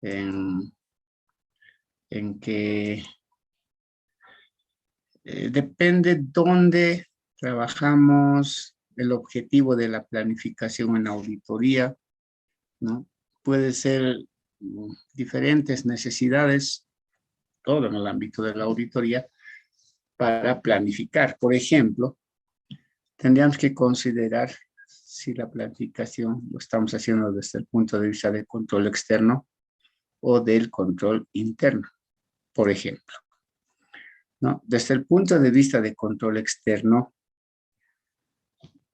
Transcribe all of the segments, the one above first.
en, en que depende dónde trabajamos, el objetivo de la planificación en auditoría, ¿no? Puede ser diferentes necesidades, todo en el ámbito de la auditoría, para planificar. Por ejemplo, tendríamos que considerar si la planificación lo estamos haciendo desde el punto de vista del control externo o del control interno, por ejemplo, ¿no? Desde el punto de vista de control externo,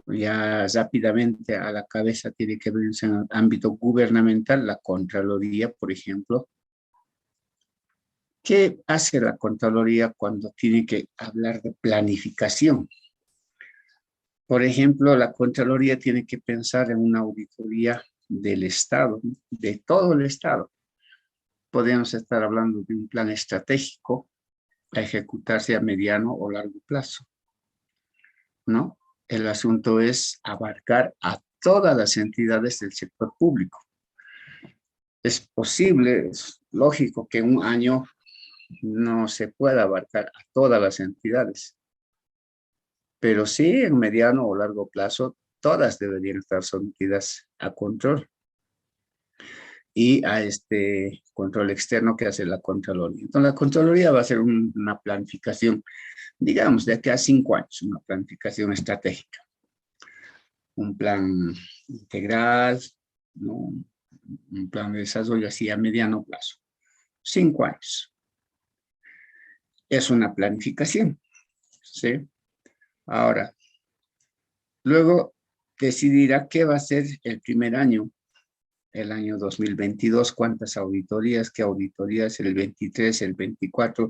ya rápidamente a la cabeza tiene que verse en el ámbito gubernamental, la Contraloría, por ejemplo. ¿Qué hace la Contraloría cuando tiene que hablar de planificación? Por ejemplo, la Contraloría tiene que pensar en una auditoría del Estado, de todo el Estado. Podemos estar hablando de un plan estratégico a ejecutarse a mediano o largo plazo, ¿no? El asunto es abarcar a todas las entidades del sector público. Es posible, es lógico que en un año no se pueda abarcar a todas las entidades, pero sí en mediano o largo plazo todas deberían estar sometidas a control y a este control externo que hace la Contraloría. Entonces la Contraloría va a hacer una planificación, digamos, de aquí a 5 años, una planificación estratégica, un plan integral, ¿no? Un plan de desarrollo así a mediano plazo. 5 años. Es una planificación, ¿sí? Ahora, luego decidirá qué va a ser el primer año, el año 2022, cuántas auditorías, qué auditorías, el 23, el 24,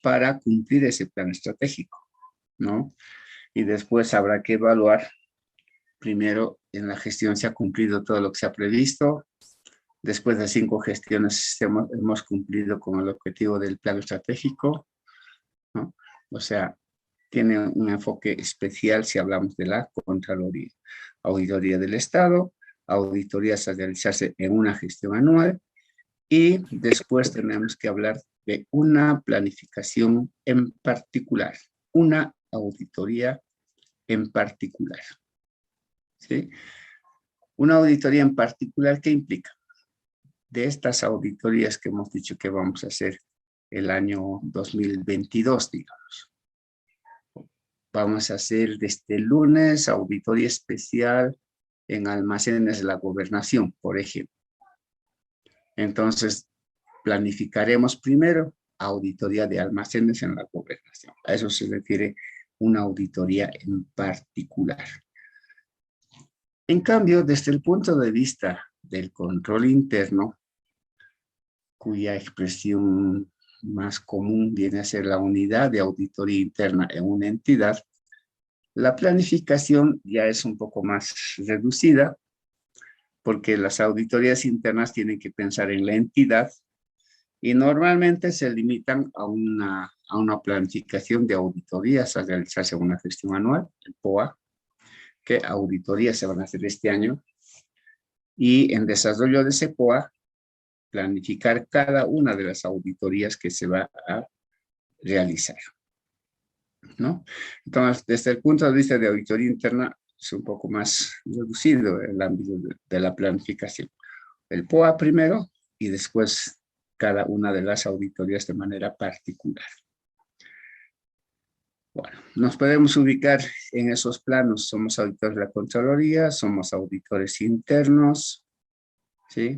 para cumplir ese plan estratégico, ¿no? Y después habrá que evaluar, primero, en la gestión se ha cumplido todo lo que se ha previsto, después de 5 gestiones hemos cumplido con el objetivo del plan estratégico, ¿no? O sea, tiene un enfoque especial si hablamos de la Contraloría. Auditoría del Estado, auditorías a realizarse en una gestión anual y después tenemos que hablar de una planificación en particular, una auditoría en particular, ¿sí? Una auditoría en particular, ¿qué implica? De estas auditorías que hemos dicho que vamos a hacer el año 2022, digamos. Vamos a hacer desde el lunes auditoría especial en almacenes de la gobernación, por ejemplo. Entonces, planificaremos primero auditoría de almacenes en la gobernación. A eso se refiere una auditoría en particular. En cambio, desde el punto de vista del control interno, cuya expresión más común viene a ser la unidad de auditoría interna en una entidad, la planificación ya es un poco más reducida, porque las auditorías internas tienen que pensar en la entidad y normalmente se limitan a una planificación de auditorías a realizarse una gestión anual, el POA, que auditorías se van a hacer este año, y en desarrollo de ese POA, planificar cada una de las auditorías que se va a realizar, ¿no? Entonces, desde el punto de vista de auditoría interna, es un poco más reducido el ámbito de la planificación. El POA primero y después cada una de las auditorías de manera particular. Bueno, nos podemos ubicar en esos planos. Somos auditores de la Contraloría, somos auditores internos, ¿sí?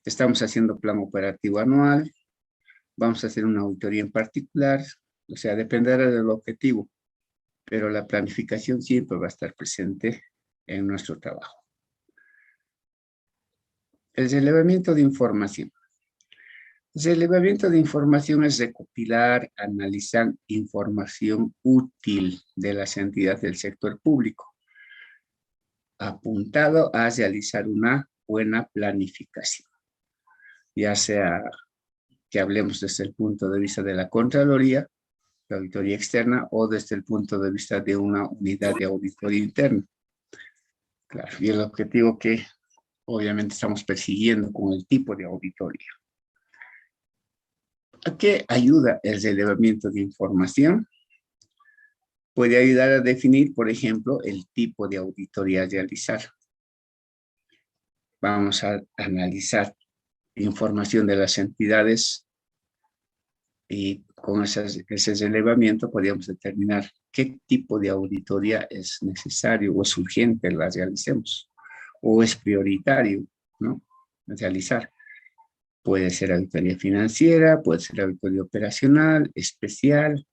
Estamos haciendo plan operativo anual, vamos a hacer una auditoría en particular, o sea, dependerá del objetivo, pero la planificación siempre va a estar presente en nuestro trabajo. El relevamiento de información. El relevamiento de información es recopilar, analizar información útil de las entidades del sector público, apuntado a realizar una buena planificación, ya sea que hablemos desde el punto de vista de la Contraloría, la auditoría externa, o desde el punto de vista de una unidad de auditoría interna. Claro, y el objetivo que obviamente estamos persiguiendo con el tipo de auditoría. ¿A qué ayuda el relevamiento de información? Puede ayudar a definir, por ejemplo, el tipo de auditoría a realizar. Vamos a analizar información de las entidades y con ese relevamiento podríamos determinar qué tipo de auditoría es necesario o es urgente la realicemos o es prioritario, ¿no? Realizar. Puede ser auditoría financiera, puede ser auditoría operacional, especial,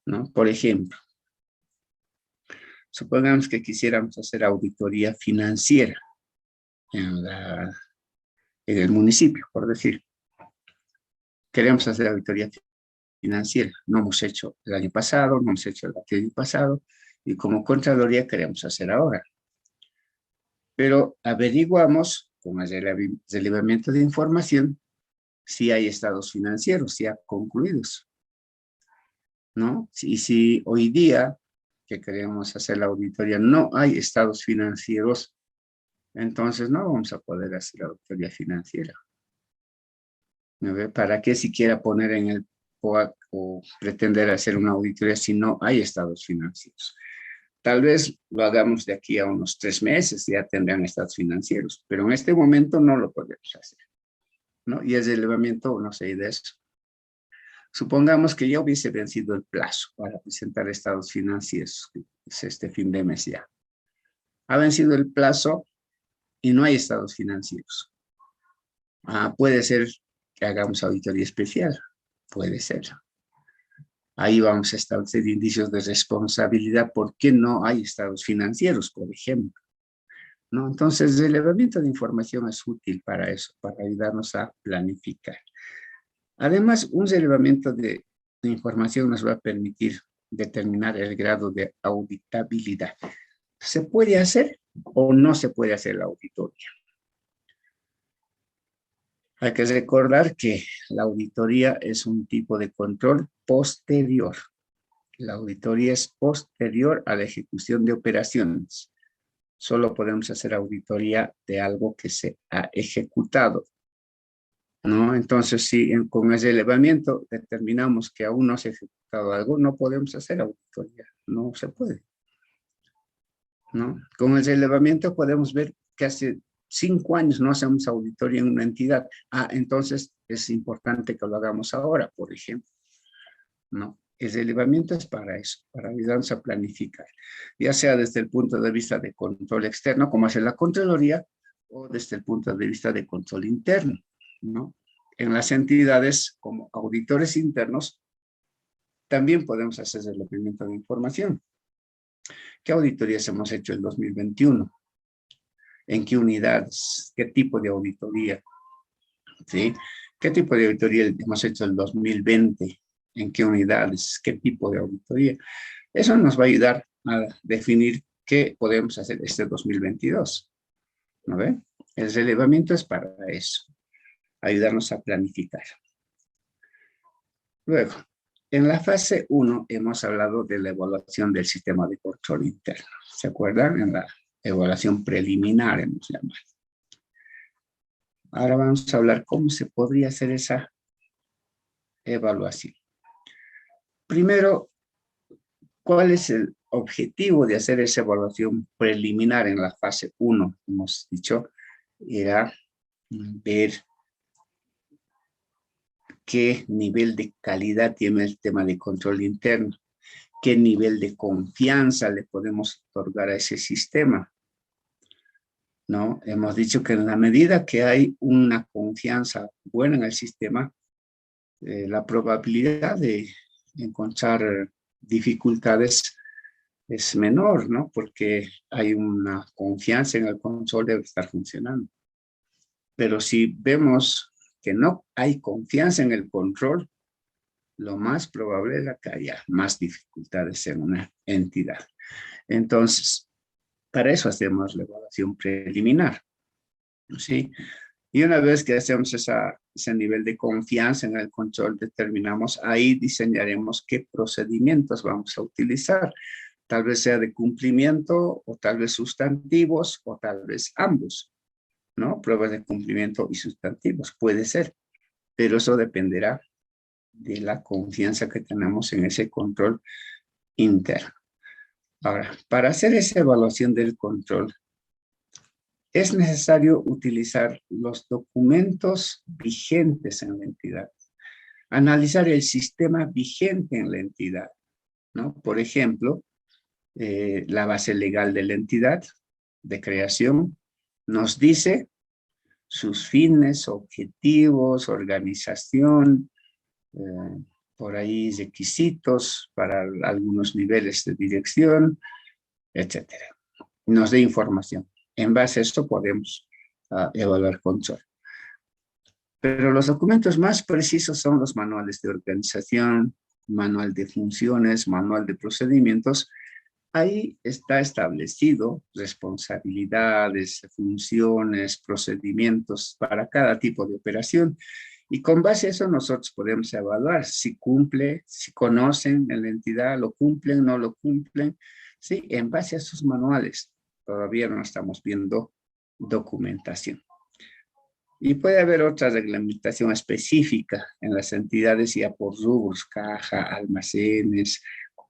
¿no? Por ejemplo, supongamos que quisiéramos hacer auditoría financiera en el municipio, por decir. Queremos hacer auditoría financiera. No hemos hecho el año pasado, no hemos hecho el año pasado, y como Contraloría queremos hacer ahora. Pero averiguamos con el relevamiento de información si hay estados financieros ya concluidos, ¿no? Y si hoy día que queremos hacer la auditoría no hay estados financieros, entonces no vamos a poder hacer la auditoría financiera. ¿No ve? ¿Para qué siquiera poner en el POAC o pretender hacer una auditoría si no hay estados financieros? Tal vez lo hagamos de aquí a unos 3 meses, ya tendrán estados financieros, pero en este momento no lo podemos hacer, ¿no? Y el relevamiento, no sé de eso. Supongamos que ya hubiese vencido el plazo para presentar estados financieros, que es este fin de mes ya. Ha vencido el plazo y no hay estados financieros. Puede ser que hagamos auditoría especial, puede ser. Ahí vamos a establecer indicios de responsabilidad porque no hay estados financieros, por ejemplo, ¿no? Entonces, el relevamiento de información es útil para eso, para ayudarnos a planificar. Además, un relevamiento de información nos va a permitir determinar el grado de auditabilidad. ¿Se puede hacer o no se puede hacer la auditoría? Hay que recordar que la auditoría es un tipo de control posterior. La auditoría es posterior a la ejecución de operaciones. Solo podemos hacer auditoría de algo que se ha ejecutado, ¿no? Entonces, si con el relevamiento determinamos que aún no se ha ejecutado algo, no podemos hacer auditoría, no se puede, ¿no? Con el relevamiento podemos ver que hace 5 años no hacemos auditoría en una entidad. Entonces es importante que lo hagamos ahora, por ejemplo, ¿no? El relevamiento es para eso, para ayudarnos a planificar, ya sea desde el punto de vista de control externo, como hace la Contraloría, o desde el punto de vista de control interno, ¿no? En las entidades como auditores internos, también podemos hacer relevamiento de información. ¿Qué auditorías hemos hecho en 2021? ¿En qué unidades? ¿Qué tipo de auditoría? ¿Sí? ¿Qué tipo de auditoría hemos hecho en 2020? ¿En qué unidades? ¿Qué tipo de auditoría? Eso nos va a ayudar a definir qué podemos hacer este 2022. ¿No ve? El relevamiento es para eso, ayudarnos a planificar. Luego, en la fase 1 hemos hablado de la evaluación del sistema de control interno. ¿Se acuerdan? En la evaluación preliminar hemos llamado. Ahora vamos a hablar cómo se podría hacer esa evaluación. Primero, ¿cuál es el objetivo de hacer esa evaluación preliminar en la fase 1? Hemos dicho, era ver qué nivel de calidad tiene el tema de control interno, qué nivel de confianza le podemos otorgar a ese sistema, ¿no? Hemos dicho que en la medida que hay una confianza buena en el sistema, la probabilidad de encontrar dificultades es menor, ¿no? Porque hay una confianza en el control, debe estar funcionando. Pero si vemos que no hay confianza en el control, lo más probable es que haya más dificultades en una entidad. Entonces, para eso hacemos la evaluación preliminar, ¿sí? Y una vez que hacemos ese nivel de confianza en el control, determinamos, ahí diseñaremos qué procedimientos vamos a utilizar. Tal vez sea de cumplimiento, o tal vez sustantivos, o tal vez ambos, ¿no? Pruebas de cumplimiento y sustantivos, puede ser, pero eso dependerá de la confianza que tenemos en ese control interno. Ahora, para hacer esa evaluación del control, es necesario utilizar los documentos vigentes en la entidad, analizar el sistema vigente en la entidad, ¿no? Por ejemplo, la base legal de la entidad de creación nos dice sus fines, objetivos, organización, por ahí requisitos para algunos niveles de dirección, etcétera. Nos da información. En base a esto podemos evaluar control. Pero los documentos más precisos son los manuales de organización, manual de funciones, manual de procedimientos. Ahí está establecido responsabilidades, funciones, procedimientos para cada tipo de operación. Y con base a eso nosotros podemos evaluar si cumple, si conocen en la entidad, lo cumplen, no lo cumplen. Sí, en base a esos manuales todavía no estamos viendo documentación. Y puede haber otra reglamentación específica en las entidades ya por rubros, caja, almacenes,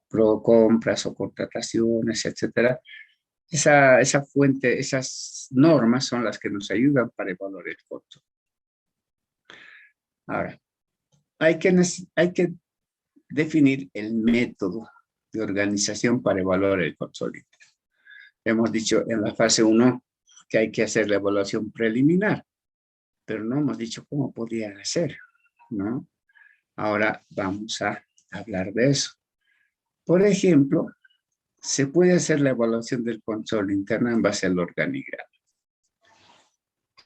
compras o contrataciones, etcétera. Esa fuente, esas normas son las que nos ayudan para evaluar el control. Ahora, hay que definir el método de organización para evaluar el control interno. Hemos dicho en la fase 1 que hay que hacer la evaluación preliminar, pero no hemos dicho cómo podría hacer, ¿no? Ahora vamos a hablar de eso. Por ejemplo, se puede hacer la evaluación del control interno en base al organigrama.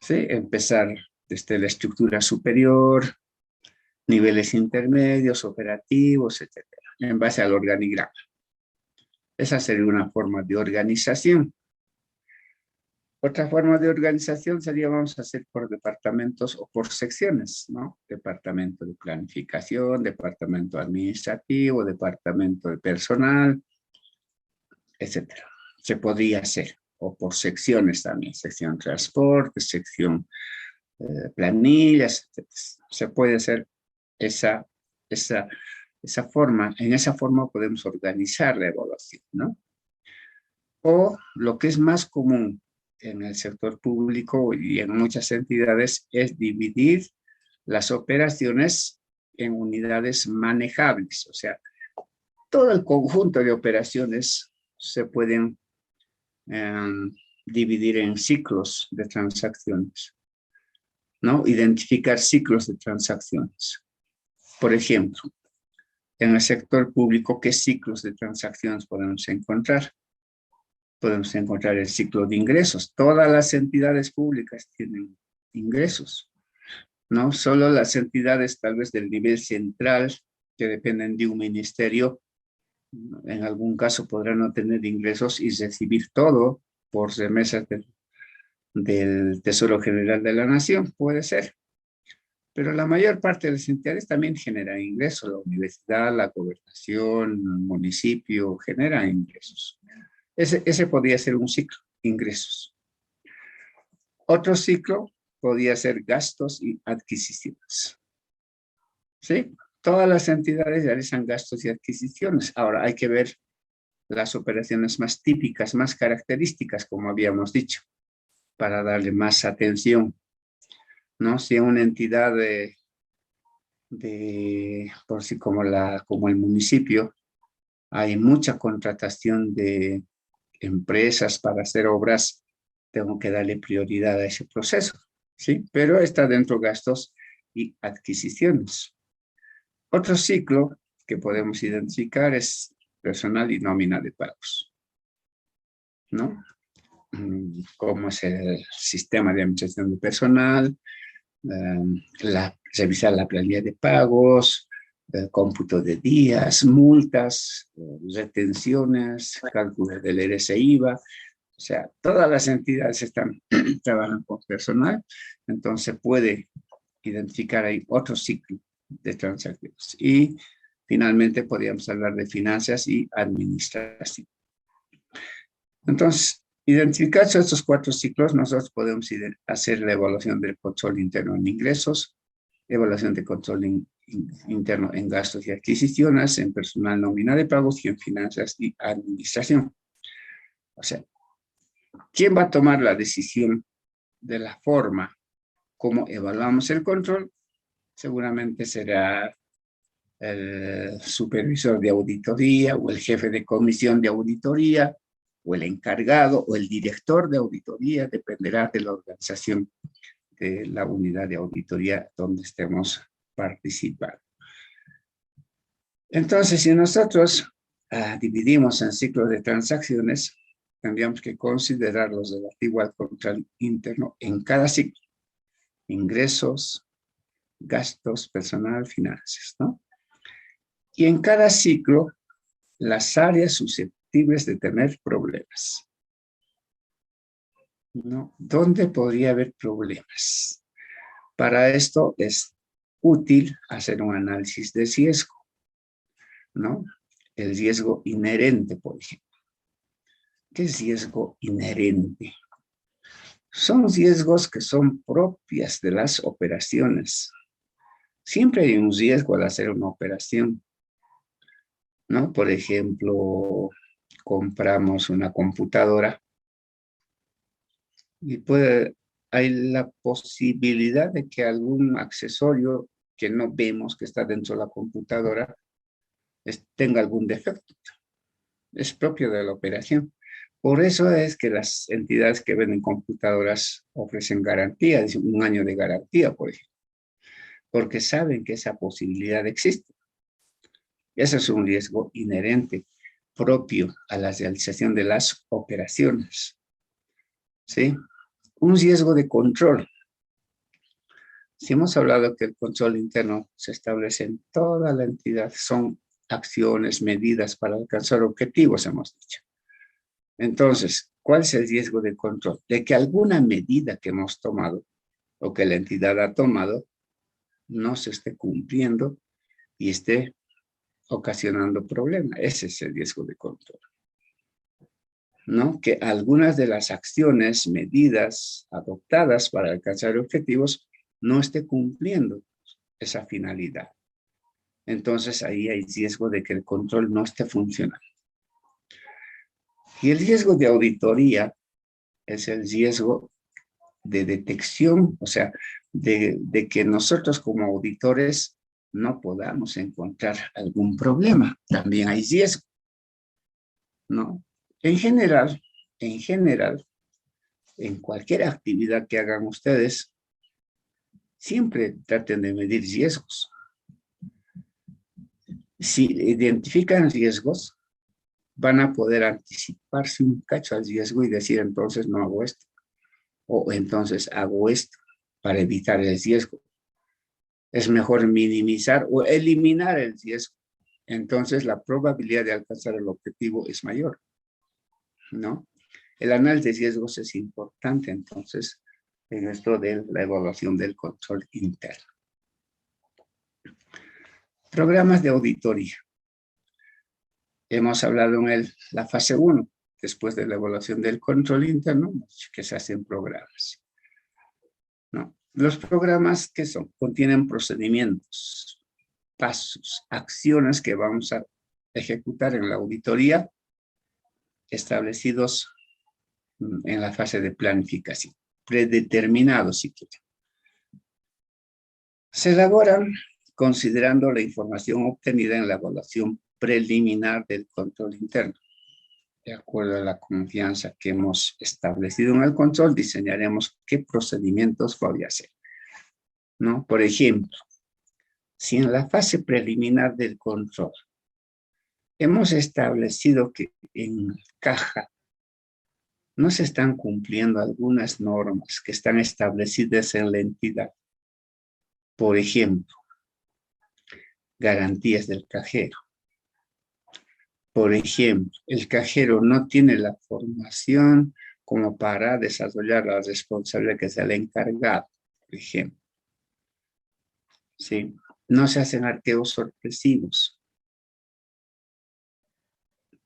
¿Sí? Empezar desde la estructura superior, niveles intermedios, operativos, etc. En base al organigrama. Esa sería una forma de organización. Otra forma de organización sería, vamos a hacer por departamentos o por secciones, ¿no? Departamento de planificación, departamento administrativo, departamento de personal, etcétera. Se podría hacer, o por secciones también, sección transporte, sección planillas, etcétera. Se puede hacer esa forma, en esa forma podemos organizar la evaluación, ¿no? O lo que es más común en el sector público y en muchas entidades es dividir las operaciones en unidades manejables, o sea, todo el conjunto de operaciones se pueden dividir en ciclos de transacciones, ¿no? Identificar ciclos de transacciones. Por ejemplo, en el sector público, ¿qué ciclos de transacciones podemos encontrar? Podemos encontrar el ciclo de ingresos. Todas las entidades públicas tienen ingresos, ¿no? Solo las entidades tal vez del nivel central que dependen de un ministerio, en algún caso podrán no tener ingresos y recibir todo por remesas del Tesoro General de la Nación, puede ser. Pero la mayor parte de las entidades también generan ingresos. La universidad, la gobernación, el municipio generan ingresos. Ese podría ser un ciclo, ingresos. Otro ciclo podría ser gastos y adquisiciones. ¿Sí? Todas las entidades realizan gastos y adquisiciones. Ahora hay que ver las operaciones más típicas, más características, como habíamos dicho, para darle más atención, ¿no? Si una entidad por sí como el municipio, hay mucha contratación de empresas para hacer obras, tengo que darle prioridad a ese proceso, ¿sí? Pero está dentro de gastos y adquisiciones. Otro ciclo que podemos identificar es personal y nómina de pagos, ¿no? Cómo es el sistema de administración de personal, revisar la planilla de pagos, cómputo de días, multas, retenciones, cálculo del RSI/IVA. O sea, todas las entidades trabajan con personal, entonces puede identificar ahí otro ciclo de transacciones. Y finalmente podríamos hablar de finanzas y administración. Entonces, identificados estos 4 ciclos, nosotros podemos hacer la evaluación del control interno en ingresos, evaluación de control interno en gastos y adquisiciones, en personal nómina de pagos y en finanzas y administración. O sea, ¿quién va a tomar la decisión de la forma como evaluamos el control? Seguramente será el supervisor de auditoría o el jefe de comisión de auditoría o el encargado o el director de auditoría, dependerá de la organización de la unidad de auditoría donde estemos participando. Entonces, si nosotros dividimos en ciclos de transacciones, tendríamos que considerar los relativos al control interno en cada ciclo. Ingresos, gastos, personal, finanzas, ¿no? Y en cada ciclo, las áreas susceptibles de tener problemas, ¿no? ¿Dónde podría haber problemas? Para esto es útil hacer un análisis de riesgo, ¿no? El riesgo inherente, por ejemplo. ¿Qué es riesgo inherente? Son riesgos que son propias de las operaciones. Siempre hay un riesgo al hacer una operación, ¿no? Por ejemplo, compramos una computadora y hay la posibilidad de que algún accesorio que no vemos que está dentro de la computadora tenga algún defecto. Es propio de la operación. Por eso es que las entidades que venden computadoras ofrecen garantía, un año de garantía, por ejemplo, porque saben que esa posibilidad existe. Ese es un riesgo inherente, propio a la realización de las operaciones, ¿sí? Un riesgo de control. Si hemos hablado que el control interno se establece en toda la entidad, son acciones, medidas para alcanzar objetivos, hemos dicho. Entonces, ¿cuál es el riesgo de control? De que alguna medida que hemos tomado o que la entidad ha tomado no se esté cumpliendo y esté ocasionando problemas. Ese es el riesgo de control, ¿no? Que algunas de las acciones, medidas adoptadas para alcanzar objetivos no esté cumpliendo esa finalidad. Entonces ahí hay riesgo de que el control no esté funcionando. Y el riesgo de auditoría es el riesgo de detección, o sea, de que nosotros como auditores no podamos encontrar algún problema. También hay riesgo, ¿no? En general, en cualquier actividad que hagan ustedes, siempre traten de medir riesgos. Si identifican riesgos, van a poder anticiparse un cacho al riesgo y decir, entonces no hago esto, o entonces hago esto para evitar el riesgo. Es mejor minimizar o eliminar el riesgo. Entonces la probabilidad de alcanzar el objetivo es mayor, ¿no? El análisis de riesgos es importante, entonces, en esto de la evaluación del control interno. Programas de auditoría. Hemos hablado en la fase 1, después de la evaluación del control interno, que se hacen programas, ¿no? Los programas, ¿qué son? Contienen procedimientos, pasos, acciones que vamos a ejecutar en la auditoría establecidos en la fase de planificación, predeterminados si quieren. Se elaboran considerando la información obtenida en la evaluación preliminar del control interno. De acuerdo a la confianza que hemos establecido en el control, diseñaremos qué procedimientos voy a hacer, ¿no? Por ejemplo, si en la fase preliminar del control hemos establecido que en caja no se están cumpliendo algunas normas que están establecidas en la entidad, por ejemplo, garantías del cajero. Por ejemplo, el cajero no tiene la formación como para desarrollar la responsabilidad que se le ha encargado, por ejemplo. ¿Sí? No se hacen arqueos sorpresivos.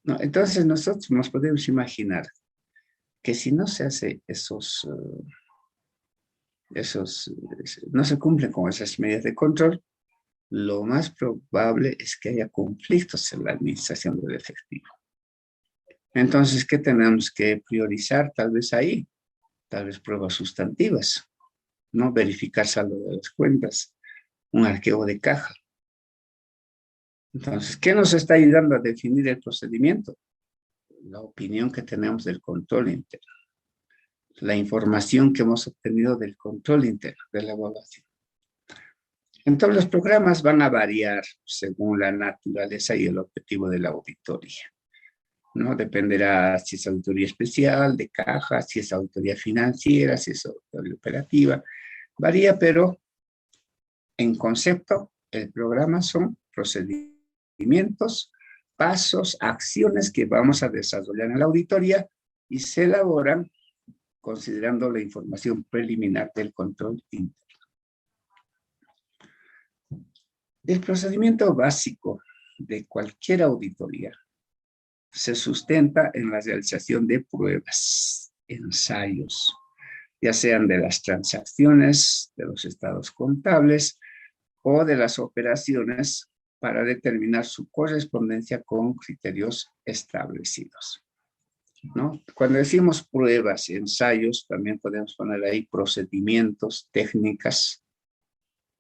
No, entonces nosotros nos podemos imaginar que si no se hace no se cumplen con esas medidas de control, lo más probable es que haya conflictos en la administración del efectivo. Entonces, ¿qué tenemos que priorizar? Tal vez ahí, tal vez pruebas sustantivas, ¿no? Verificar saldo de las cuentas, un arqueo de caja. Entonces, ¿qué nos está ayudando a definir el procedimiento? La opinión que tenemos del control interno, la información que hemos obtenido del control interno, de la evaluación. Entonces, los programas van a variar según la naturaleza y el objetivo de la auditoría, ¿no? Dependerá si es auditoría especial, de caja, si es auditoría financiera, si es auditoría operativa. Varía, pero en concepto, el programa son procedimientos, pasos, acciones que vamos a desarrollar en la auditoría y se elaboran considerando la información preliminar del control interno. El procedimiento básico de cualquier auditoría se sustenta en la realización de pruebas, ensayos, ya sean de las transacciones, de los estados contables o de las operaciones para determinar su correspondencia con criterios establecidos, ¿no? Cuando decimos pruebas, ensayos, también podemos poner ahí procedimientos, técnicas,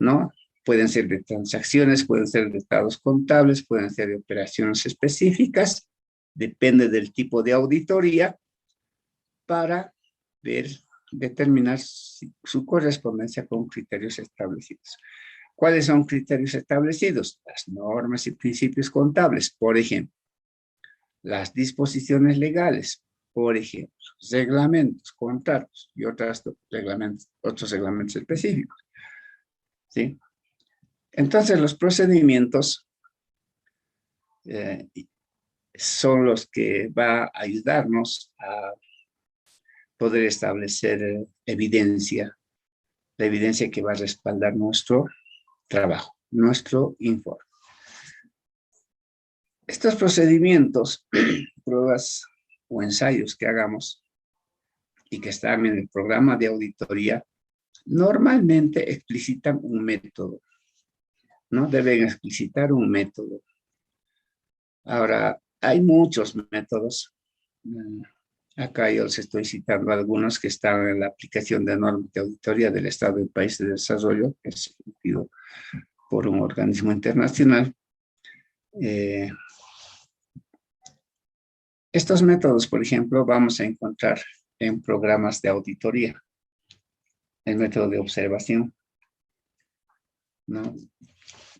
¿no? Pueden ser de transacciones, pueden ser de estados contables, pueden ser de operaciones específicas, depende del tipo de auditoría, para ver, determinar su correspondencia con criterios establecidos. ¿Cuáles son criterios establecidos? Las normas y principios contables, por ejemplo. Las disposiciones legales, por ejemplo. Reglamentos, contratos y otros reglamentos específicos. ¿Sí? Entonces, los procedimientos son los que va a ayudarnos a poder establecer evidencia, la evidencia que va a respaldar nuestro trabajo, nuestro informe. Estos procedimientos, pruebas o ensayos que hagamos y que están en el programa de auditoría, normalmente explicitan un método, ¿no? Deben explicitar un método. Ahora, hay muchos métodos. Acá yo les estoy citando algunos que están en la aplicación de normas de auditoría del Estado del País de Desarrollo, que es emitido por un organismo internacional. Estos métodos, por ejemplo, vamos a encontrar en programas de auditoría. El método de observación, ¿no?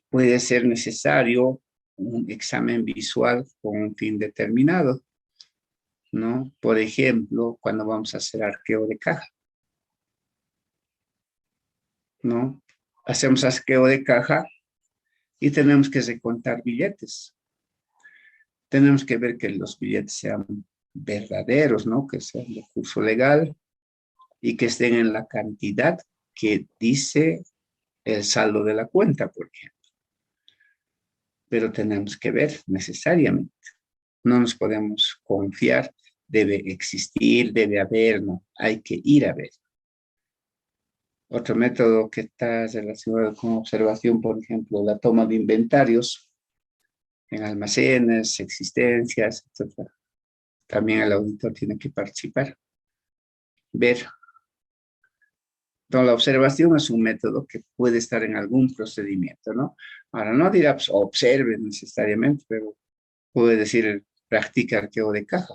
Puede ser necesario un examen visual con un fin determinado, ¿no? Por ejemplo, cuando vamos a hacer arqueo de caja, ¿no? Hacemos arqueo de caja y tenemos que recontar billetes. Tenemos que ver que los billetes sean verdaderos, ¿no? Que sean de curso legal y que estén en la cantidad que dice el saldo de la cuenta, por ejemplo. Pero tenemos que ver necesariamente. No nos podemos confiar, debe existir, debe haber, no, hay que ir a ver. Otro método que está relacionado con observación, por ejemplo, la toma de inventarios en almacenes, existencias, etc. También el auditor tiene que participar, ver. Entonces, la observación es un método que puede estar en algún procedimiento, ¿no? Ahora, no dirá, pues, observe necesariamente, pero puede decir, practica arqueo de caja.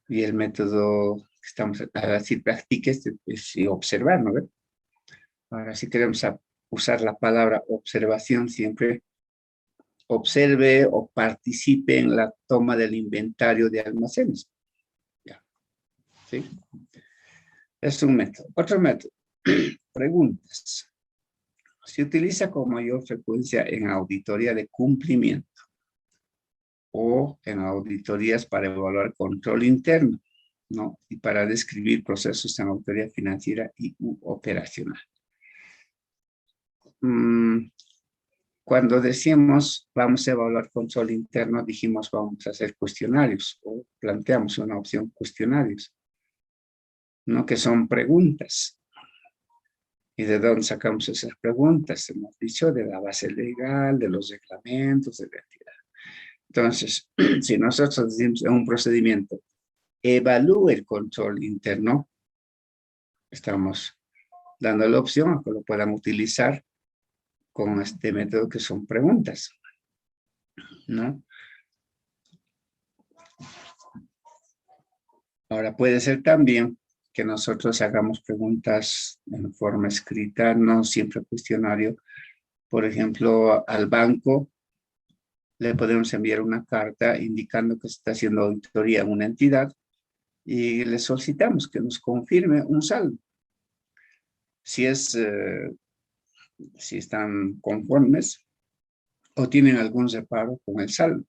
Y el método que estamos a decir, practique es observar, ¿no? Ahora, si queremos usar la palabra observación, siempre observe o participe en la toma del inventario de almacenes. ¿Ya? ¿Sí? Es un método. Otro método, preguntas. Se utiliza con mayor frecuencia en auditoría de cumplimiento o en auditorías para evaluar control interno, ¿no? Y para describir procesos en auditoría financiera y operacional. Cuando decimos vamos a evaluar control interno, dijimos vamos a hacer cuestionarios o planteamos una opción cuestionarios, ¿no? Que son preguntas. ¿Y de dónde sacamos esas preguntas? Hemos dicho de la base legal, de los reglamentos, de la entidad. Entonces, si nosotros decimos en un procedimiento, evalúe el control interno, estamos dando la opción a que lo puedan utilizar con este método que son preguntas, ¿no? Ahora puede ser también que nosotros hagamos preguntas en forma escrita, no siempre cuestionario. Por ejemplo, al banco le podemos enviar una carta indicando que se está haciendo auditoría en una entidad y le solicitamos que nos confirme un saldo. Si están conformes o tienen algún reparo con el saldo.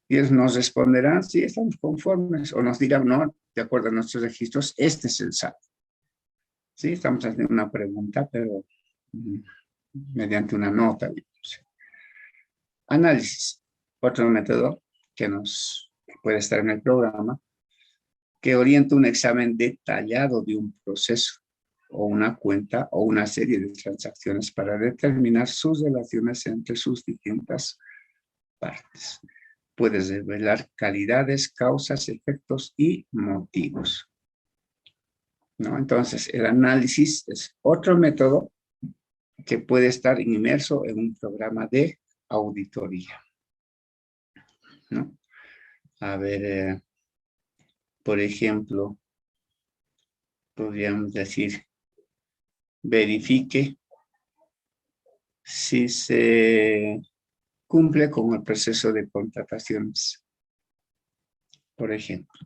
Y ellos nos responderán, sí, estamos conformes, o nos dirán, no, de acuerdo a nuestros registros, este es el saldo. Sí, estamos haciendo una pregunta, pero mediante una nota, digamos. Análisis, otro método que puede estar en el programa, que orienta un examen detallado de un proceso o una cuenta o una serie de transacciones para determinar sus relaciones entre sus distintas partes. Puedes revelar calidades, causas, efectos y motivos, ¿no? Entonces, el análisis es otro método que puede estar inmerso en un programa de auditoría, ¿no? A ver, por ejemplo, podríamos decir, verifique si se cumple con el proceso de contrataciones, por ejemplo.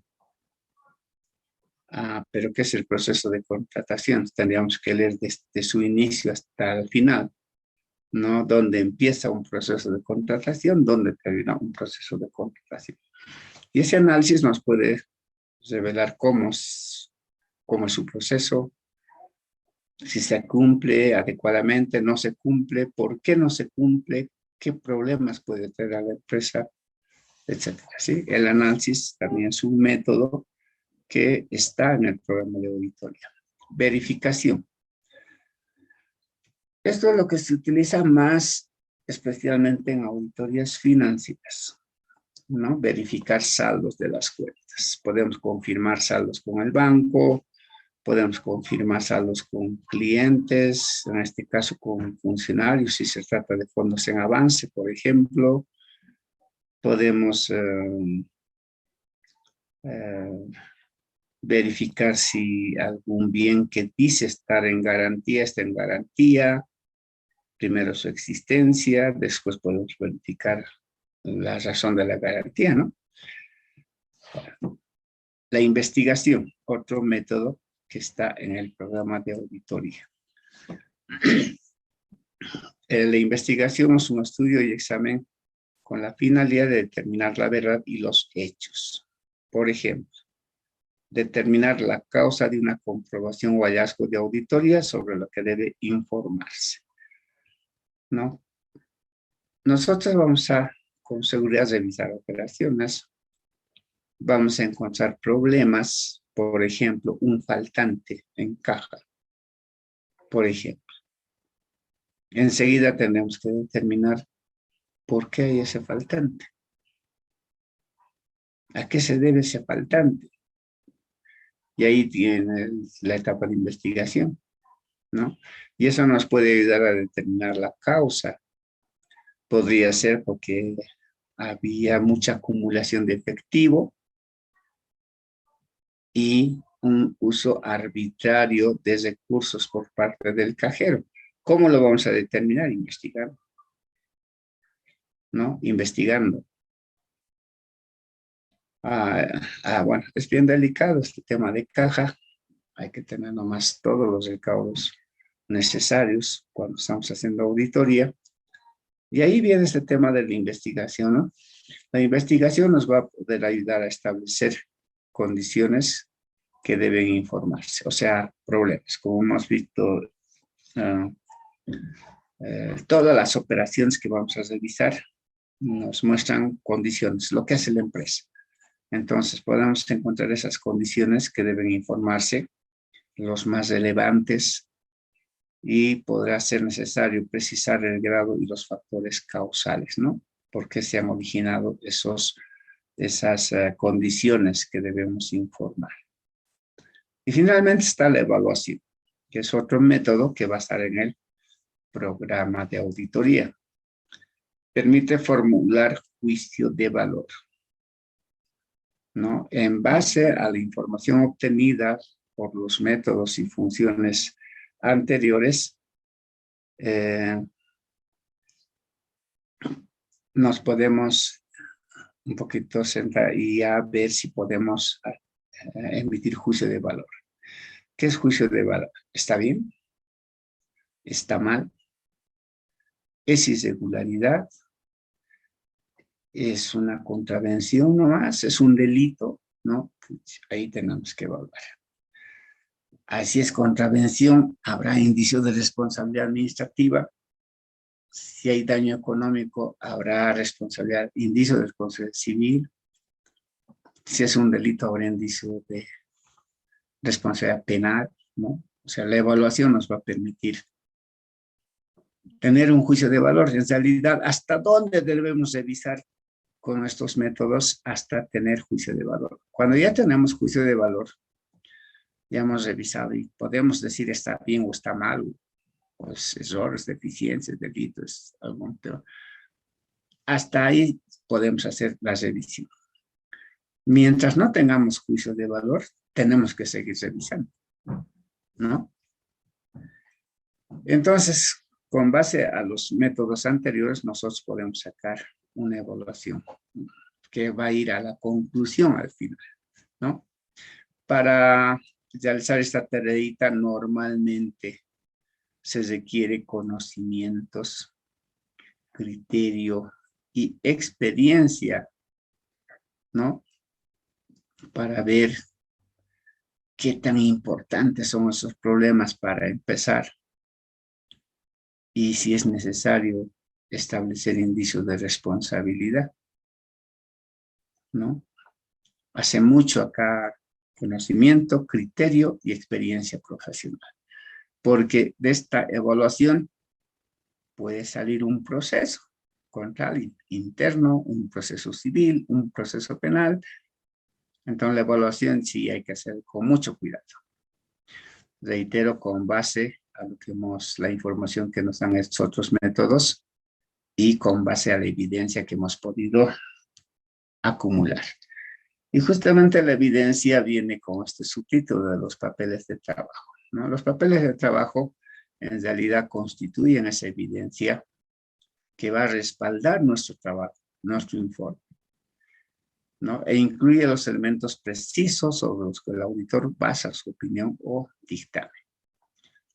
Pero ¿qué es el proceso de contratación? Tendríamos que leer desde su inicio hasta el final, ¿no? Donde empieza un proceso de contratación, donde termina un proceso de contratación. Y ese análisis nos puede revelar cómo es su proceso, si se cumple adecuadamente, no se cumple, por qué no se cumple, qué problemas puede tener a la empresa, etcétera. ¿Sí? El análisis también es un método que está en el programa de auditoría. Verificación. Esto es lo que se utiliza más especialmente en auditorías financieras, ¿no? Verificar saldos de las cuentas. Podemos confirmar saldos con el banco, podemos confirmar saldos con clientes, en este caso con funcionarios, si se trata de fondos en avance, por ejemplo. Podemos verificar si algún bien que dice estar en garantía, está en garantía. Primero su existencia, después podemos verificar la razón de la garantía, ¿no? La investigación, otro método que está en el programa de auditoría. La investigación es un estudio y examen con la finalidad de determinar la verdad y los hechos. Por ejemplo, determinar la causa de una comprobación o hallazgo de auditoría sobre lo que debe informarse, ¿no? Nosotros vamos a, con seguridad, revisar operaciones. Vamos a encontrar problemas, por ejemplo, un faltante en caja, por ejemplo. Enseguida tenemos que determinar por qué hay ese faltante. ¿A qué se debe ese faltante? Y ahí tiene la etapa de investigación, ¿no? Y eso nos puede ayudar a determinar la causa. Podría ser porque había mucha acumulación de efectivo y un uso arbitrario de recursos por parte del cajero. ¿Cómo lo vamos a determinar? Investigando, ¿no? Investigando. Bueno, es bien delicado este tema de caja. Hay que tener nomás todos los recaudos necesarios cuando estamos haciendo auditoría. Y ahí viene este tema de la investigación, ¿no? La investigación nos va a poder ayudar a establecer condiciones que deben informarse, o sea, problemas. Como hemos visto, todas las operaciones que vamos a revisar nos muestran condiciones, lo que hace la empresa. Entonces, podemos encontrar esas condiciones que deben informarse, los más relevantes, y podrá ser necesario precisar el grado y los factores causales, ¿no? ¿Por qué se han originado esas condiciones que debemos informar? Y finalmente está la evaluación, que es otro método que va a estar en el programa de auditoría. Permite formular juicio de valor, ¿no? En base a la información obtenida por los métodos y funciones anteriores, nos podemos un poquito centrar y a ver si podemos emitir juicio de valor. ¿Qué es juicio de valor? ¿Está bien? ¿Está mal? ¿Es irregularidad? ¿Es una contravención nomás? ¿Es un delito? ¿No? Ahí tenemos que evaluar. Así es contravención, habrá indicio de responsabilidad administrativa. Si hay daño económico, habrá responsabilidad, indicio de responsabilidad civil. Si es un delito, habrá indicio de responsabilidad penal, ¿no? O sea, la evaluación nos va a permitir tener un juicio de valor. En realidad, ¿hasta dónde debemos revisar con estos métodos hasta tener juicio de valor? Cuando ya tenemos juicio de valor, ya hemos revisado y podemos decir está bien o está mal, pues errores, deficiencias, delitos, algún tema. Hasta ahí podemos hacer la revisión. Mientras no tengamos juicio de valor, tenemos que seguir revisando, ¿no? Entonces, con base a los métodos anteriores, nosotros podemos sacar una evaluación que va a ir a la conclusión al final, ¿no? Para realizar esta tareita normalmente se requiere conocimientos, criterio y experiencia, ¿no? Para ver qué tan importantes son esos problemas para empezar y si es necesario establecer indicios de responsabilidad, ¿no? Hace mucho acá conocimiento, criterio y experiencia profesional, porque de esta evaluación puede salir un proceso contrario, interno, un proceso civil, un proceso penal. Entonces la evaluación sí hay que hacer con mucho cuidado. Reitero, con base a lo que la información que nos dan estos otros métodos y con base a la evidencia que hemos podido acumular. Y justamente la evidencia viene con este subtítulo de los papeles de trabajo, ¿no? Los papeles de trabajo en realidad constituyen esa evidencia que va a respaldar nuestro trabajo, nuestro informe, ¿no? E incluye los elementos precisos sobre los que el auditor basa su opinión o dictamen,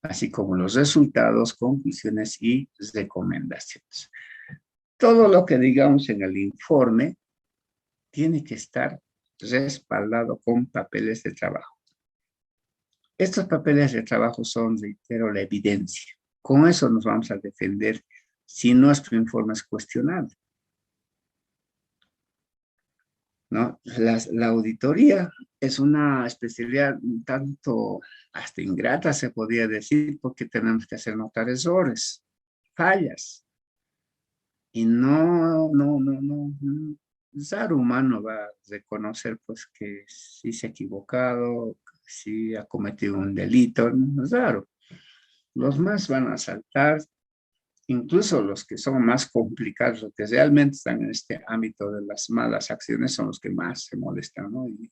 así como los resultados, conclusiones y recomendaciones. Todo lo que digamos en el informe tiene que estar respaldado con papeles de trabajo. Estos papeles de trabajo son, reitero, la evidencia. Con eso nos vamos a defender si nuestro informe es cuestionado, ¿no? La auditoría es una especialidad un tanto hasta ingrata, se podría decir, porque tenemos que hacer notar errores, fallas. Y no, ser humano va a reconocer pues que sí se ha equivocado, que sí ha cometido un delito, ¿no? Es raro. Los más van a saltar, incluso los que son más complicados, los que realmente están en este ámbito de las malas acciones son los que más se molestan, ¿no? Y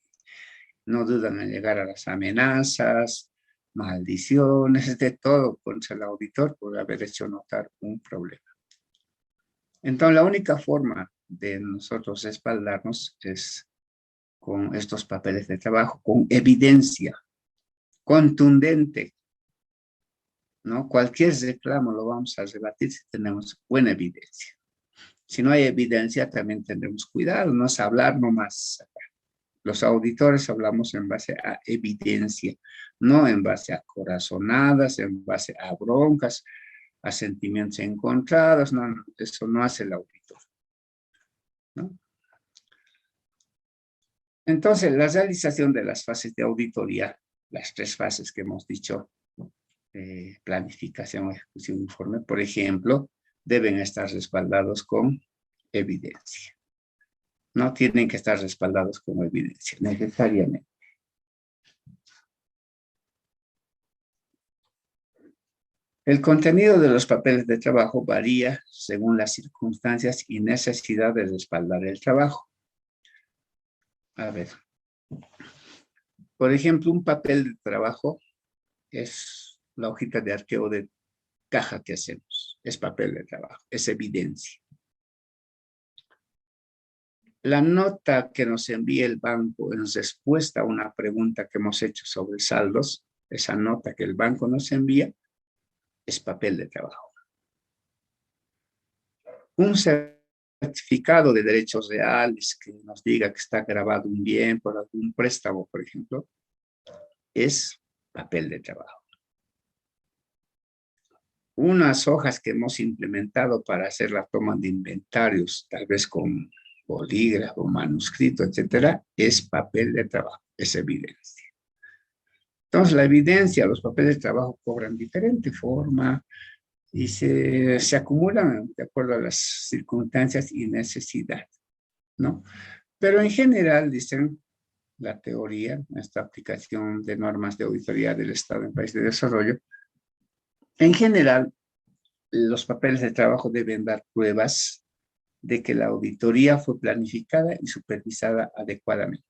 no dudan en llegar a las amenazas, maldiciones, de todo contra el auditor por haber hecho notar un problema. Entonces, la única forma de nosotros respaldarnos es con estos papeles de trabajo, con evidencia contundente, ¿no? Cualquier reclamo lo vamos a rebatir si tenemos buena evidencia. Si no hay evidencia, también tendremos cuidado, no es hablar nomás. Los auditores hablamos en base a evidencia, no en base a corazonadas, en base a broncas, a sentimientos encontrados, no, eso no hace el auditor, ¿no? Entonces, la realización de las fases de auditoría, las 3 fases que hemos dicho, planificación o ejecución de informe, por ejemplo, deben estar respaldados con evidencia. No tienen que estar respaldados con evidencia, necesariamente. El contenido de los papeles de trabajo varía según las circunstancias y necesidad de respaldar el trabajo. A ver, por ejemplo, un papel de trabajo es la hojita de arqueo de caja que hacemos. Es papel de trabajo, es evidencia. La nota que nos envía el banco en respuesta a una pregunta que hemos hecho sobre saldos, esa nota que el banco nos envía, es papel de trabajo. Un certificado de derechos reales que nos diga que está grabado un bien por algún préstamo, por ejemplo, es papel de trabajo. Unas hojas que hemos implementado para hacer la toma de inventarios, tal vez con bolígrafo, manuscrito, etcétera, es papel de trabajo, es evidencia. Entonces, la evidencia, los papeles de trabajo cobran diferente forma y se acumulan de acuerdo a las circunstancias y necesidad, ¿no? Pero en general, dicen la teoría, esta aplicación de normas de auditoría del Estado en países de desarrollo, en general, los papeles de trabajo deben dar pruebas de que la auditoría fue planificada y supervisada adecuadamente.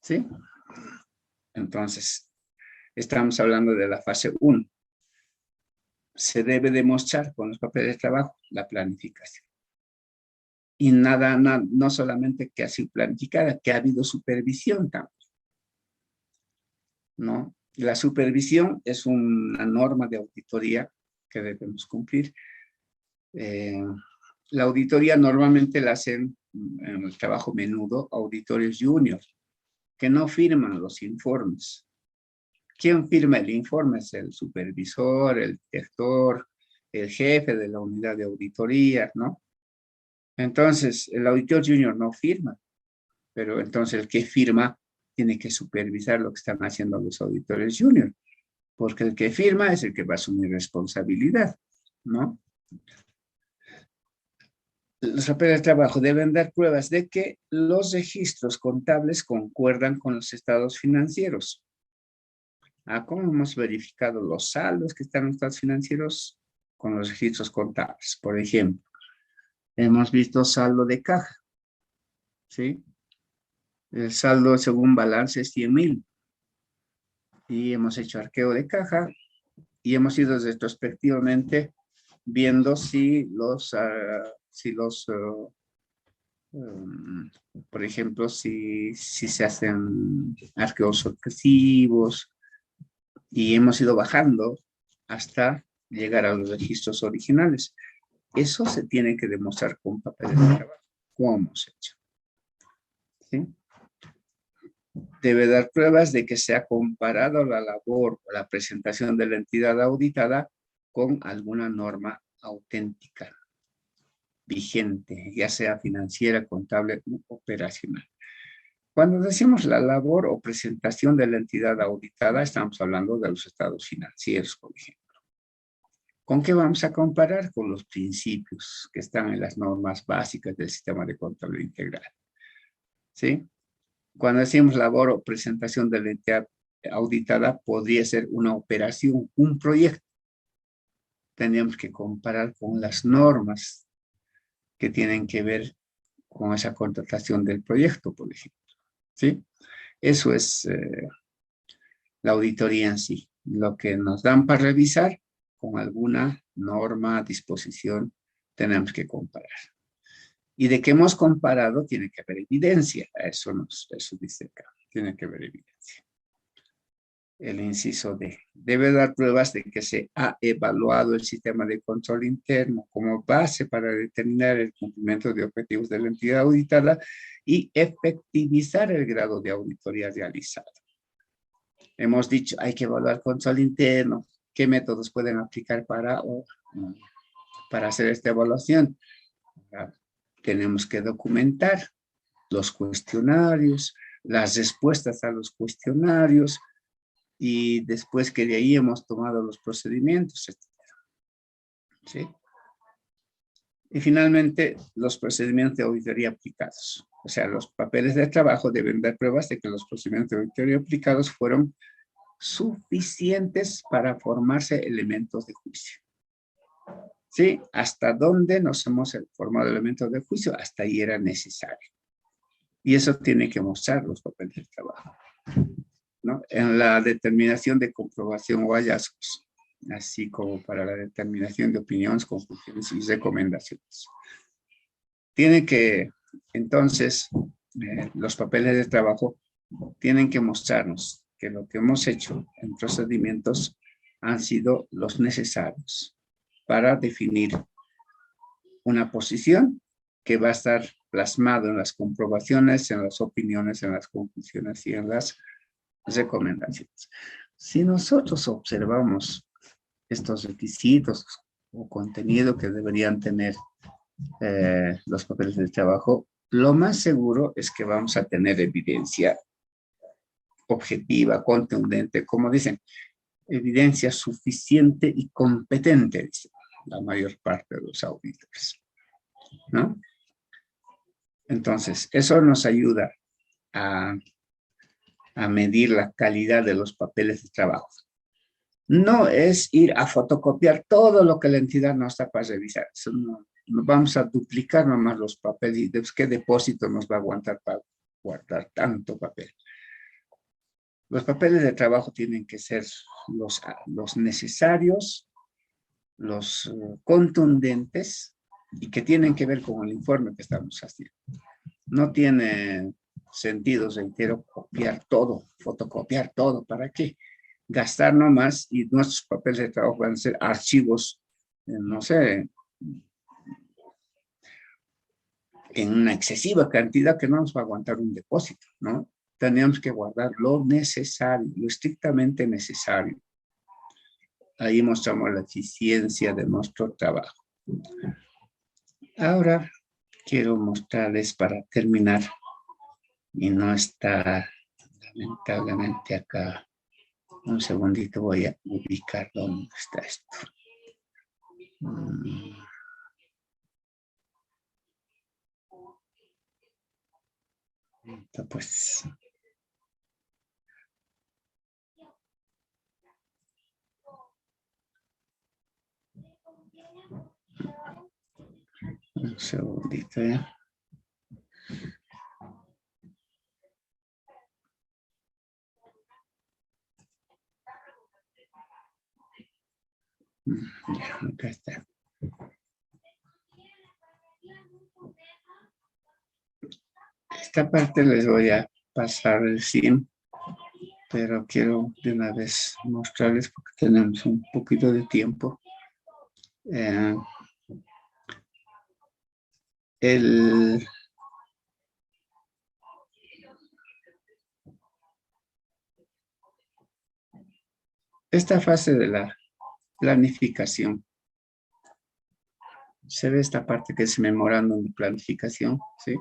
¿Sí? Entonces, estamos hablando de la fase 1. Se debe demostrar con los papeles de trabajo la planificación. Y no solamente que ha sido planificada, que ha habido supervisión también, ¿no? La supervisión es una norma de auditoría que debemos cumplir. La auditoría normalmente la hacen en el trabajo menudo auditores juniors, que no firman los informes. ¿Quién firma el informe? Es el supervisor, el director, el jefe de la unidad de auditoría, ¿no? Entonces, el auditor junior no firma, pero entonces el que firma tiene que supervisar lo que están haciendo los auditores junior, porque el que firma es el que va a asumir responsabilidad, ¿no? Los papeles de trabajo deben dar pruebas de que los registros contables concuerdan con los estados financieros. ¿Cómo hemos verificado los saldos que están en los estados financieros? Con los registros contables. Por ejemplo, hemos visto saldo de caja, ¿sí? El saldo según balance es 100,000. Y hemos hecho arqueo de caja y hemos ido retrospectivamente viendo si por ejemplo, si se hacen arqueos sorpresivos, y hemos ido bajando hasta llegar a los registros originales. Eso se tiene que demostrar con papeles de trabajo, como hemos hecho. ¿Sí? Debe dar pruebas de que se ha comparado la labor o la presentación de la entidad auditada con alguna norma auténtica, vigente, ya sea financiera, contable u operacional. Cuando decimos la labor o presentación de la entidad auditada, estamos hablando de los estados financieros, por ejemplo. ¿Con qué vamos a comparar? Con los principios que están en las normas básicas del sistema de control integral. ¿Sí? Cuando decimos labor o presentación de la entidad auditada, podría ser una operación, un proyecto. Tendríamos que comparar con las normas que tienen que ver con esa contratación del proyecto, por ejemplo. ¿Sí? Eso es la auditoría en sí. Lo que nos dan para revisar con alguna norma, disposición, tenemos que comparar. Y de que hemos comparado, tiene que haber evidencia. Eso dice acá. Tiene que haber evidencia. El inciso D. Debe dar pruebas de que se ha evaluado el sistema de control interno como base para determinar el cumplimiento de objetivos de la entidad auditada y efectivizar el grado de auditoría realizado. Hemos dicho, hay que evaluar control interno. ¿Qué métodos pueden aplicar para hacer esta evaluación? Tenemos que documentar los cuestionarios, las respuestas a los cuestionarios y después que de ahí hemos tomado los procedimientos, etcétera. ¿Sí? Y finalmente, los procedimientos de auditoría aplicados. O sea, los papeles de trabajo deben dar pruebas de que los procedimientos de auditoría aplicados fueron suficientes para formarse elementos de juicio. ¿Sí? Hasta dónde nos hemos formado elementos de juicio, hasta ahí era necesario. Y eso tiene que mostrar los papeles de trabajo, ¿no? En la determinación de comprobación o hallazgos, así como para la determinación de opiniones, conclusiones y recomendaciones. Tiene que, entonces, los papeles de trabajo tienen que mostrarnos que lo que hemos hecho en procedimientos han sido los necesarios para definir una posición que va a estar plasmado en las comprobaciones, en las opiniones, en las conclusiones y en las recomendaciones. Si nosotros observamos estos requisitos o contenido que deberían tener los papeles de trabajo, lo más seguro es que vamos a tener evidencia objetiva, contundente, como dicen, evidencia suficiente y competente, dicen la mayor parte de los auditores, ¿no? Entonces, eso nos ayuda a medir la calidad de los papeles de trabajo. No es ir a fotocopiar todo lo que la entidad nos está para revisar. Eso no vamos a duplicar nomás los papeles y ¿qué depósito nos va a aguantar para guardar tanto papel? Los papeles de trabajo tienen que ser los necesarios, los contundentes y que tienen que ver con el informe que estamos haciendo. No tiene sentido, reitero, copiar todo, fotocopiar todo. ¿Para qué? Gastar nomás y nuestros papeles de trabajo van a ser archivos, no sé, en una excesiva cantidad que no nos va a aguantar un depósito, ¿no? Tenemos que guardar lo necesario, lo estrictamente necesario. Ahí mostramos la eficiencia de nuestro trabajo. Ahora quiero mostrarles para terminar, y no está lamentablemente acá. Un segundito, voy a ubicar dónde está esto. Pues. Un segundito, ¿ya? Ya, acá está. Esta parte les voy a pasar el SIM, pero quiero de una vez mostrarles porque tenemos un poquito de tiempo. Esta fase de la planificación, se ve esta parte que es memorándum de planificación, ¿sí?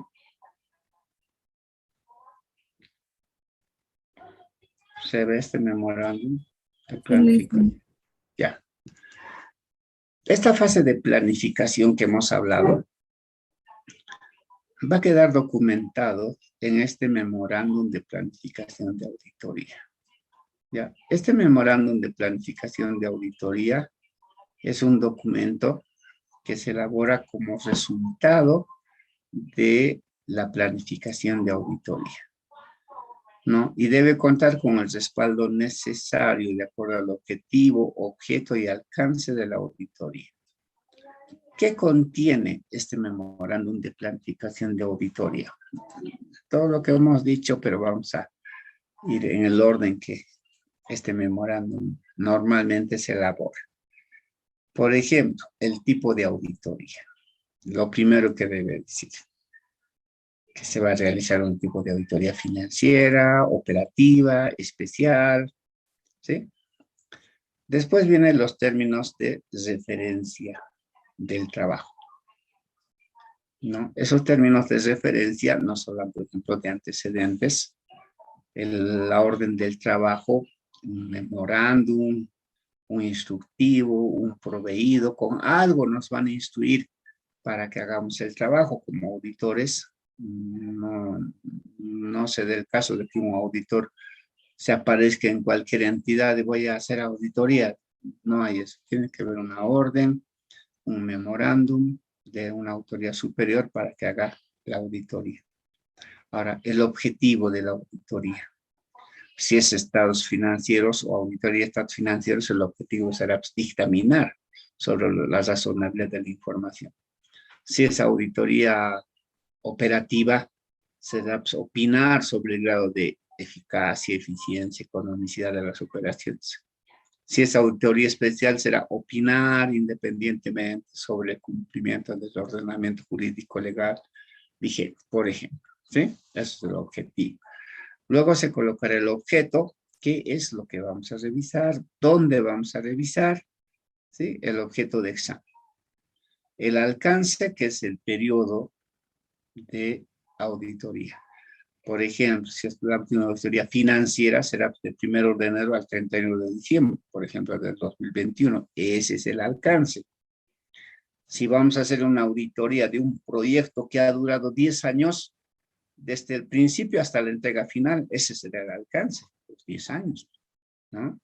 Se ve este memorándum de planificación. Ya. Esta fase de planificación que hemos hablado va a quedar documentado en este memorándum de planificación de auditoría. ¿Ya? Este memorándum de planificación de auditoría es un documento que se elabora como resultado de la planificación de auditoría, ¿no? Y debe contar con el respaldo necesario de acuerdo al objetivo, objeto y alcance de la auditoría. ¿Qué contiene este memorándum de planificación de auditoría? Todo lo que hemos dicho, pero vamos a ir en el orden que este memorándum normalmente se elabora. Por ejemplo, el tipo de auditoría. Lo primero que debe decir, que se va a realizar un tipo de auditoría financiera, operativa, especial, ¿sí? Después vienen los términos de referencia del trabajo, ¿no? Esos términos de referencia no son, por ejemplo, de antecedentes, la orden del trabajo un memorándum, un instructivo, un proveído, con algo nos van a instruir para que hagamos el trabajo como auditores. No se dé el caso de que un auditor se aparezca en cualquier entidad y voy a hacer auditoría. No hay eso. Tiene que haber una orden, un memorándum de una autoridad superior para que haga la auditoría. Ahora, el objetivo de la auditoría. Si es estados financieros o auditoría de estados financieros, el objetivo será dictaminar sobre la razonabilidad de la información. Si es auditoría operativa, será opinar sobre el grado de eficacia, eficiencia, economicidad de las operaciones. Si es auditoría especial, será opinar independientemente sobre el cumplimiento del ordenamiento jurídico legal vigente, por ejemplo. ¿Sí? Ese es el objetivo. Luego se colocará el objeto, qué es lo que vamos a revisar, dónde vamos a revisar, ¿sí? El objeto de examen. El alcance, que es el periodo de auditoría. Por ejemplo, si es una auditoría financiera, será del 1 de enero al 31 de diciembre, por ejemplo, del 2021. Ese es el alcance. Si vamos a hacer una auditoría de un proyecto que ha durado 10 años, desde el principio hasta la entrega final, ese será el alcance, los 10 años, ¿no?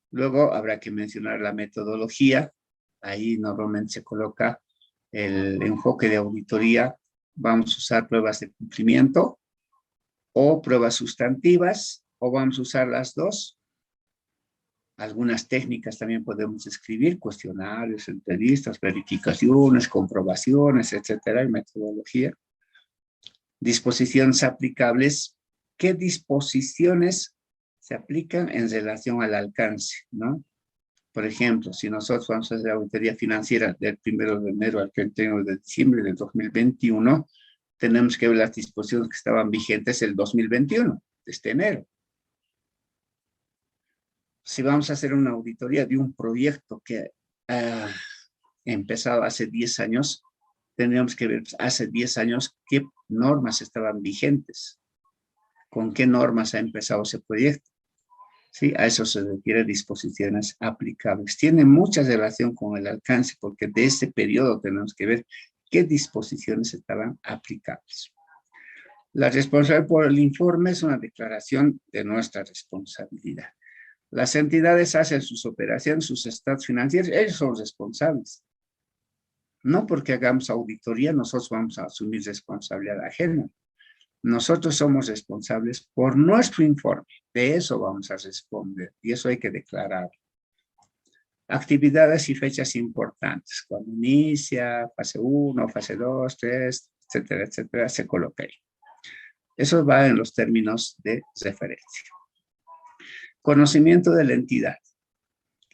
Luego habrá que mencionar la metodología. Ahí normalmente se coloca el enfoque de auditoría. Vamos a usar pruebas de cumplimiento o pruebas sustantivas, o vamos a usar las dos. Algunas técnicas también podemos escribir, cuestionarios, entrevistas, verificaciones, comprobaciones, etcétera, y metodología. Disposiciones aplicables. ¿Qué disposiciones se aplican en relación al alcance, ¿no? Por ejemplo, si nosotros vamos a hacer auditoría financiera del 1 de enero al 31 de diciembre del 2021, tenemos que ver las disposiciones que estaban vigentes el 2021, desde enero. Si vamos a hacer una auditoría de un proyecto que ha empezado hace 10 años, tendríamos que ver hace 10 años qué normas estaban vigentes, con qué normas ha empezado ese proyecto. ¿Sí? A eso se refiere disposiciones aplicables. Tiene mucha relación con el alcance, porque de este periodo tenemos que ver qué disposiciones estaban aplicables. La responsabilidad por el informe es una declaración de nuestra responsabilidad. Las entidades hacen sus operaciones, sus estados financieros, ellos son responsables. No porque hagamos auditoría, nosotros vamos a asumir responsabilidad ajena. Nosotros somos responsables por nuestro informe. De eso vamos a responder y eso hay que declarar. Actividades y fechas importantes. Cuando inicia, fase 1, fase 2, 3, etcétera, etcétera, se coloca ahí. Eso va en los términos de referencia. Conocimiento de la entidad.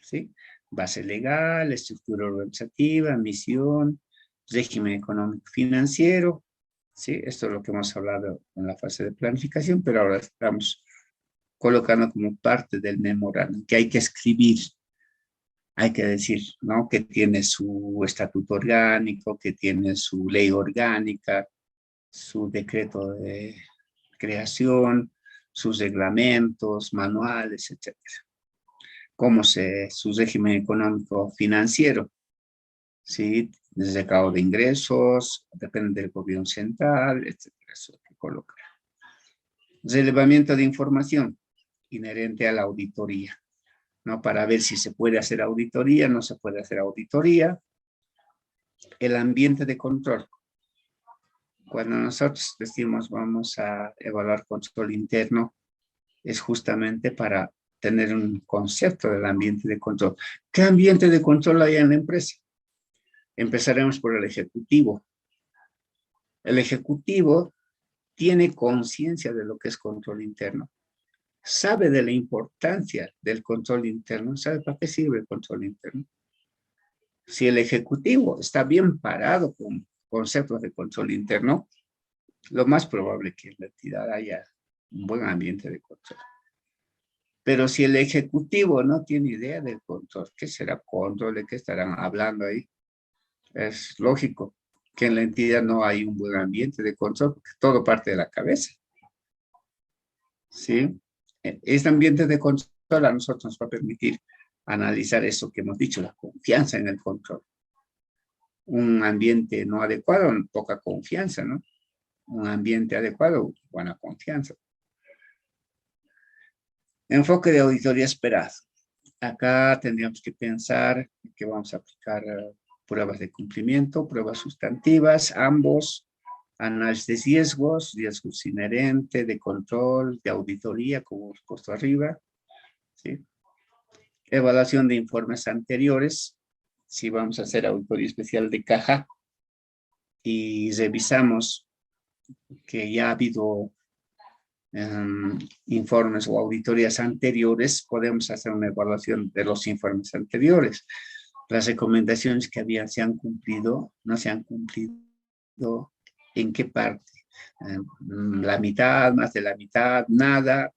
¿Sí? Base legal, estructura organizativa, misión, régimen económico financiero. ¿Sí? Esto es lo que hemos hablado en la fase de planificación, pero ahora estamos colocando como parte del memorándum, que hay que escribir, hay que decir, ¿no? Que tiene su estatuto orgánico, que tiene su ley orgánica, su decreto de creación, sus reglamentos, manuales, etcétera. Como su régimen económico financiero, ¿sí? Desde recaudo de ingresos, depende del gobierno central, etcétera. Eso hay que colocar. Relevamiento de información inherente a la auditoría, ¿no? Para ver si se puede hacer auditoría, no se puede hacer auditoría. El ambiente de control. Cuando nosotros decimos vamos a evaluar control interno, es justamente para tener un concepto del ambiente de control. ¿Qué ambiente de control hay en la empresa? Empezaremos por el ejecutivo. El ejecutivo tiene conciencia de lo que es control interno. Sabe de la importancia del control interno. ¿Sabe para qué sirve el control interno? Si el ejecutivo está bien parado con conceptos de control interno, lo más probable es que en la entidad haya un buen ambiente de control. Pero si el ejecutivo no tiene idea del control, ¿qué será control? ¿De qué estarán hablando ahí? Es lógico que en la entidad no hay un buen ambiente de control, porque todo parte de la cabeza. ¿Sí? Este ambiente de control a nosotros nos va a permitir analizar eso que hemos dicho, la confianza en el control. Un ambiente no adecuado, poca confianza, ¿no? Un ambiente adecuado, buena confianza. Enfoque de auditoría esperado. Acá tendríamos que pensar que vamos a aplicar pruebas de cumplimiento, pruebas sustantivas, ambos, análisis de riesgos inherentes, de control, de auditoría, como hemos puesto arriba, ¿sí? Evaluación de informes anteriores, si vamos a hacer auditoría especial de caja y revisamos que ya ha habido informes o auditorías anteriores, podemos hacer una evaluación de los informes anteriores. Las recomendaciones que se han cumplido, no se han cumplido, ¿en qué parte? La mitad, más de la mitad, nada,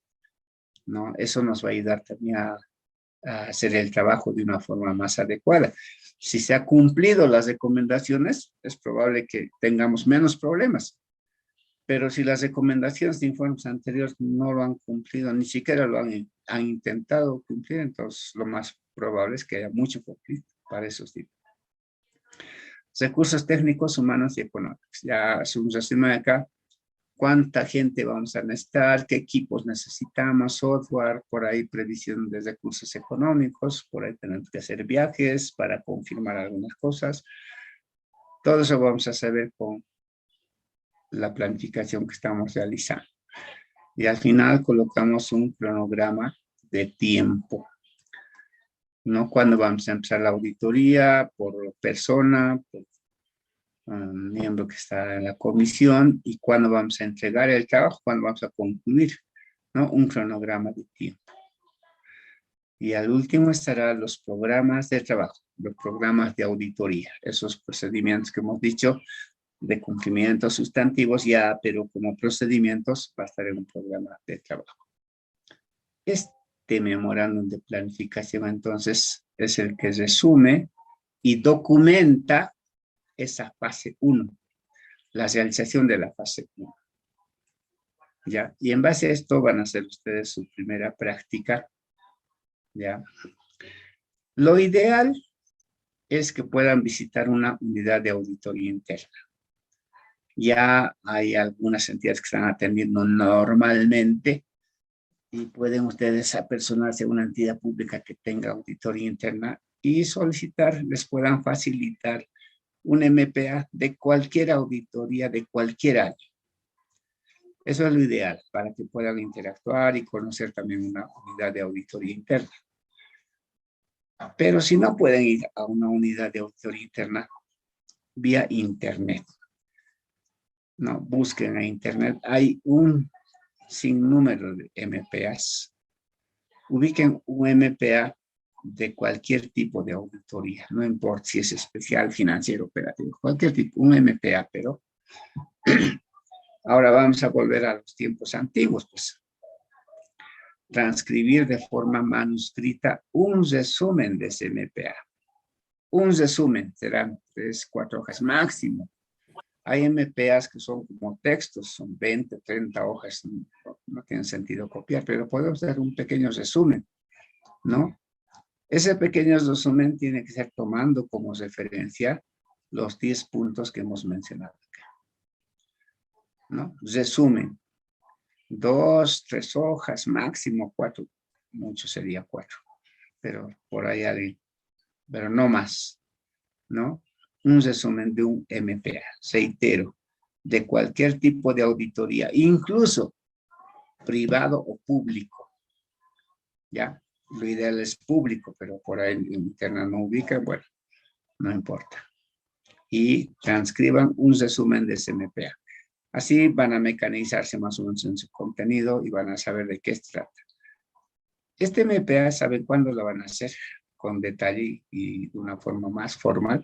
¿no? Eso nos va a ayudar también a hacer el trabajo de una forma más adecuada. Si se han cumplido las recomendaciones, es probable que tengamos menos problemas. Pero si las recomendaciones de informes anteriores no lo han cumplido, ni siquiera lo han intentado cumplir, entonces lo más probable es que haya mucho conflicto para esos tipos. Recursos técnicos, humanos y económicos. Ya es un resumen acá. ¿Cuánta gente vamos a necesitar? ¿Qué equipos necesitamos? Software, por ahí previsión de recursos económicos, por ahí tenemos que hacer viajes para confirmar algunas cosas. Todo eso vamos a saber con la planificación que estamos realizando. Y al final colocamos un cronograma de tiempo, ¿no? Cuándo vamos a empezar la auditoría, por persona, por miembro que está en la comisión, y cuándo vamos a entregar el trabajo, cuándo vamos a concluir, ¿no? Un cronograma de tiempo. Y al último estarán los programas de trabajo, los programas de auditoría, esos procedimientos que hemos dicho, de cumplimientos sustantivos ya, pero como procedimientos va a estar en un programa de trabajo. Este memorándum de planificación entonces es el que resume y documenta esa fase 1, la realización de la fase 1. ¿Ya? Y en base a esto van a hacer ustedes su primera práctica. ¿Ya? Lo ideal es que puedan visitar una unidad de auditoría interna. Ya hay algunas entidades que están atendiendo normalmente y pueden ustedes apersonarse a una entidad pública que tenga auditoría interna y solicitar, les puedan facilitar un MPA de cualquier auditoría de cualquier año. Eso es lo ideal para que puedan interactuar y conocer también una unidad de auditoría interna. Pero si no pueden ir a una unidad de auditoría interna vía internet, no, busquen en internet, hay un sinnúmero de MPAs. Ubiquen un MPA de cualquier tipo de auditoría, no importa si es especial, financiero, operativo, cualquier tipo, un MPA, pero ahora vamos a volver a los tiempos antiguos, pues. Transcribir de forma manuscrita un resumen de ese MPA. Un resumen, serán 3, 4 hojas máximo. Hay MPAs que son como textos, son 20, 30 hojas, no tiene sentido copiar, pero podemos dar un pequeño resumen, ¿no? Ese pequeño resumen tiene que ser tomando como referencia los 10 puntos que hemos mencionado acá, ¿no? Resumen, 2, 3 hojas, máximo 4, mucho sería 4, pero por ahí, pero no más, ¿no? Un resumen de un MPA, reitero, de cualquier tipo de auditoría, incluso privado o público, ¿ya? Lo ideal es público, pero por ahí en internet no ubica, bueno, no importa. Y transcriban un resumen de ese MPA. Así van a mecanizarse más o menos en su contenido y van a saber de qué se trata. Este MPA, ¿saben cuándo lo van a hacer? Con detalle y de una forma más formal,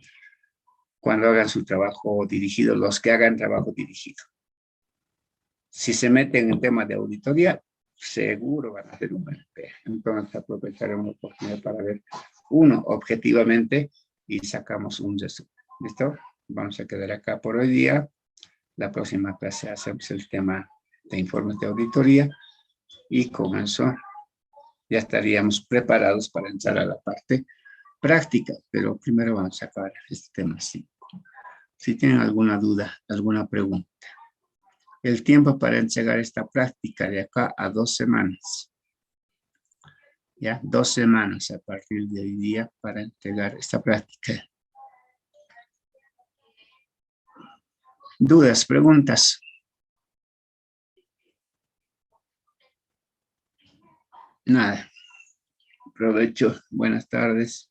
cuando hagan su trabajo dirigido, los que hagan trabajo dirigido. Si se meten en tema de auditoría, seguro van a hacer un MPA. Entonces aprovecharemos la oportunidad para ver uno objetivamente y sacamos un resumen. ¿Listo? Vamos a quedar acá por hoy día. La próxima clase hacemos el tema de informes de auditoría y con eso ya estaríamos preparados para entrar a la parte práctica, pero primero vamos a acabar este tema 5. Si tienen alguna duda, alguna pregunta. El tiempo para entregar esta práctica de acá a 2 semanas. Ya, 2 semanas a partir de hoy día para entregar esta práctica. ¿Dudas, preguntas? Nada. Provecho. Buenas tardes.